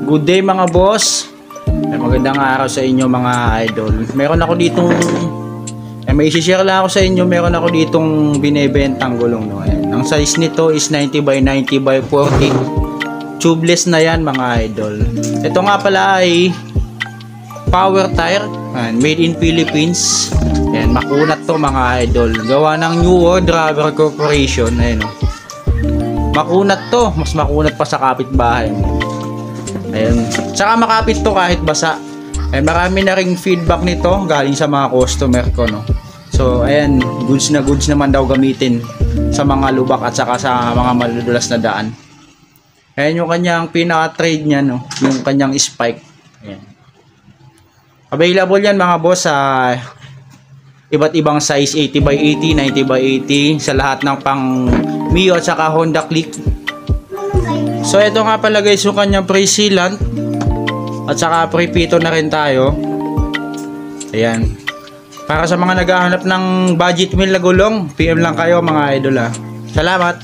Good day mga boss. Magandang araw sa inyo mga idol. Meron ako ditong may i-share lang ako sa inyo. Meron ako ditong binebentang gulong no. Ayan. Ang size nito is 90 by 90 by 40. Tubeless na yan mga idol. Ito nga pala ay power tire. Ayan, made in Philippines. Ayan, makunat to mga idol. Gawa ng New World Rubber Corporation. Ayan, no. Makunat to. Mas makunat pa sa kapitbahay mo. Ayan. Tsaka makapit to kahit basa. Ayan, marami na ring feedback nito galing sa mga customer ko, no. So, ayan, goods naman daw gamitin sa mga lubak at saka sa mga maludulas na daan. Ayan yung kanyang pinaka-trade niya, no, yung kanyang spike. Ayan. Available yan mga boss sa iba't ibang size, 80 by 80, 90 by 80 sa lahat ng pang Mio at saka Honda Click. So ito nga pala guys yung kanyang pre-sealant at saka pre-pito na rin tayo. Ayan. Para sa mga naghahanap ng budget meal na gulong, PM lang kayo mga idol ha. Salamat.